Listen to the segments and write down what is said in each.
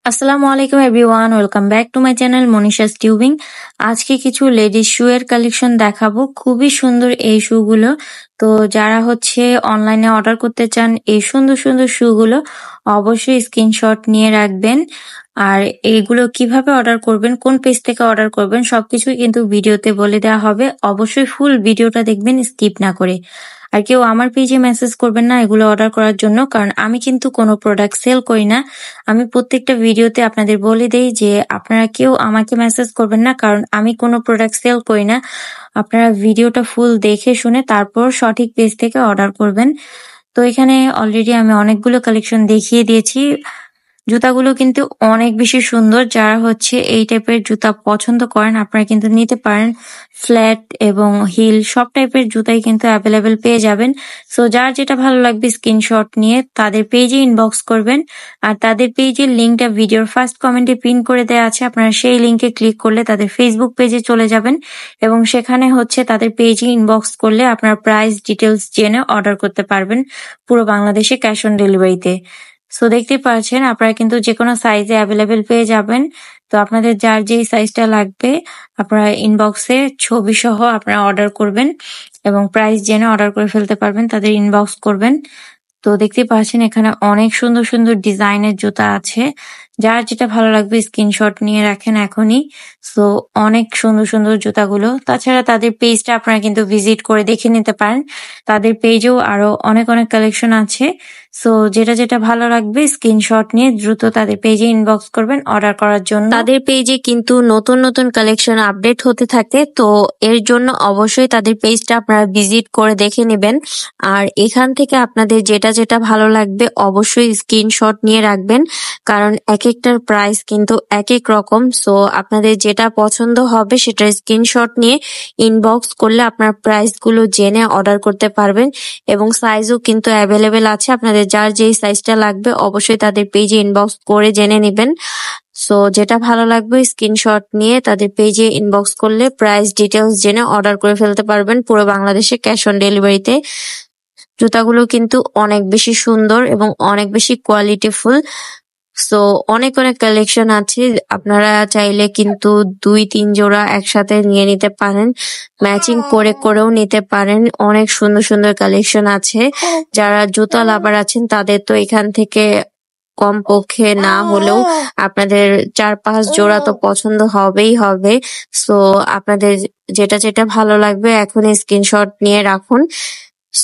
আসসালামু আলাইকুম everyone, welcome back to my channel Monisha's tubing. আজকে কিছু লেডিস শু এর কালেকশন দেখাবো। খুবই সুন্দর এই শু গুলো। তো যারা অনলাইনে অর্ডার করতে চান এই সুন্দর সুন্দর শু গুলো, অবশ্যই স্ক্রিনশট নিয়ে রাখবেন। আর এগুলো কিভাবে অর্ডার করবেন, কোন পেজ থেকে অর্ডার করবেন, সবকিছুই কিন্তু ভিডিওতে বলে দেওয়া হবে। অবশ্যই ফুল ভিডিওটা দেখবেন, স্কিপ না করে। আর কেউ আমার পেজে মেসেজ করবেন না এগুলো অর্ডার করার জন্য, কারণ আমি কিন্তু কোনো প্রোডাক্ট সেল করি না। আমি প্রত্যেকটা ভিডিওতে আপনাদের বলে দেই যে আপনারা কেউ আমাকে মেসেজ করবেন না, কারণ আমি কোনো প্রোডাক্ট সেল করি না। আপনারা ভিডিওটা ফুল দেখে শুনে তারপর সঠিক পেজ থেকে অর্ডার করবেন। তো এখানে অলরেডি আমি অনেকগুলো কালেকশন দেখিয়ে দিয়েছি। জুতাগুলো কিন্তু অনেক বেশি সুন্দর। যারা এই টাইপের জুতা পছন্দ করেন আপনারা কিন্তু নিতে পারেন। ফ্ল্যাট এবং হিল সব টাইপের জুতাই কিন্তু অ্যাভেলেবেল পেয়ে যাবেন। সো যার যেটা ভালো লাগবে স্ক্রিনশট নিয়ে তাদের পেজে ইনবক্স করবেন। আর তাদের পেজের লিঙ্কটা ভিডিওর ফার্স্ট কমেন্টে পিন করে দেওয়া আছে। আপনারা সেই লিঙ্কে ক্লিক করলে তাদের ফেসবুক পেজে চলে যাবেন এবং সেখানে তাদের পেজে ইনবক্স করলে আপনার প্রাইস ডিটেলস জেনে অর্ডার করতে পারবেন পুরো বাংলাদেশে ক্যাশ অন ডেলিভারিতে। সো দেখতে পাচ্ছেন আপনারা কিন্তু যেকোনো সাইজে অ্যাভেলেবেল পেয়ে যাবেন। তো আপনাদের যার যেই সাইজটা লাগবে আপনারা ইনবক্সে ছবি সহ আপনারা অর্ডার করবেন এবং প্রাইস জেনে অর্ডার করে ফেলতে পারবেন, তাদের ইনবক্স করবেন। তো দেখতে পাচ্ছেন এখানে অনেক সুন্দর সুন্দর ডিজাইনের জুতা আছে। যার যেটা ভালো লাগবে স্ক্রিনশট নিয়ে রাখেন এখনই। সো অনেক সুন্দর সুন্দর জুতাগুলো। তাছাড়া তাদের পেজটা আপনারা কিন্তু ভিজিট করে দেখে নিতে পারেন। তাদের পেজেও আরো অনেক অনেক কালেকশন আছে। সো যেটা যেটা ভালো লাগবে স্ক্রিনশট নিয়ে দ্রুত তাদের পেজে ইনবক্স করবেন অর্ডার করার জন্য। তাদের পেজে কিন্তু নতুন নতুন কালেকশন আপডেট হতে থাকে, তো এর জন্য অবশ্যই তাদের পেজটা আপনারা ভিজিট করে দেখে নেবেন। আর এখান থেকে আপনাদের যেটা যেটা ভালো লাগবে অবশ্যই স্ক্রিনশট নিয়ে রাখবেন, কারণ এক একটার প্রাইস কিন্তু এক এক রকম। সো আপনাদের যেটা পছন্দ হবে সেটা স্ক্রিনশট নিয়ে ইনবক্স করলে আপনার প্রাইস গুলো জেনে অর্ডার করতে পারবেন এবং সাইজও কিন্তু অ্যাভেলেবেল আছে। আপনাদের যার যেই সাইজটা লাগবে অবশ্যই তাদের পেজে ইনবক্স করে জেনে নেবেন। সো যেটা ভালো লাগবে স্ক্রিনশট নিয়ে তাদের পেজে ইনবক্স করলে প্রাইস ডিটেলস জেনে অর্ডার করে ফেলতে পারবেন পুরো বাংলাদেশে ক্যাশ অন ডেলিভারিতে। জুতাগুলো কিন্তু অনেক বেশি সুন্দর এবং অনেক বেশি কোয়ালিটিফুল। সো অনেক অনেক কালেকশন আছে, আপনারা চাইলে কিন্তু 2-3 জোড়া একসাথে নিয়ে নিতে পারেন, ম্যাচিং করে করেও নিতে পারেন। অনেক সুন্দর সুন্দর কালেকশন আছে। যারা জুতা লাভার আছেন তাদের তো এখান থেকে কমপক্ষে না হলেও আপনাদের 4-5 জোড়া তো পছন্দ হবেই হবে। সো আপনাদের যেটা যেটা ভালো লাগবে এখনই স্ক্রিনশট নিয়ে রাখুন।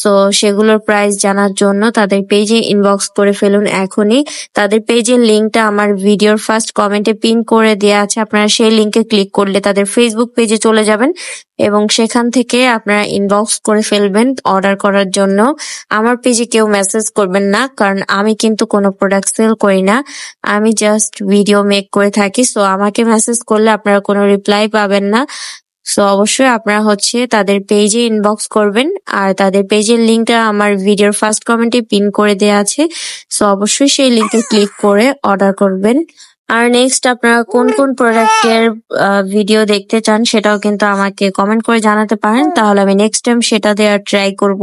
সো সেগুলোর প্রাইস জানার জন্য তাদের পেজে ইনবক্স করে ফেলুন এখনই। তাদের পেজের লিঙ্কটা আমার ভিডিওর ফার্স্ট কমেন্টে পিন করে দেওয়া আছে। আপনারা সেই লিঙ্কে ক্লিক করলে তাদের ফেসবুক পেজে চলে যাবেন এবং সেখান থেকে আপনারা ইনবক্স করে ফেলবেন অর্ডার করার জন্য। আমার পেজে কেউ মেসেজ করবেন না, কারণ আমি কিন্তু কোনো প্রোডাক্ট সেল করি না, আমি জাস্ট ভিডিও মেক করে থাকি। সো আমাকে মেসেজ করলে আপনারা কোনো রিপ্লাই পাবেন না। সো অবশ্যই আপনারা তাদের পেজে ইনবক্স করবেন। আর তাদের পেজের লিঙ্কটা আমার ভিডিওর ফার্স্ট কমেন্টে পিন করে দেওয়া আছে। সো অবশ্যই সেই লিঙ্কে ক্লিক করে অর্ডার করবেন। আর নেক্সট আপনারা কোন কোন প্রোডাক্টের ভিডিও দেখতে চান সেটাও কিন্তু আমাকে কমেন্ট করে জানাতে পারেন, তাহলে আমি নেক্সট টাইম সেটা দেওয়ার ট্রাই করব।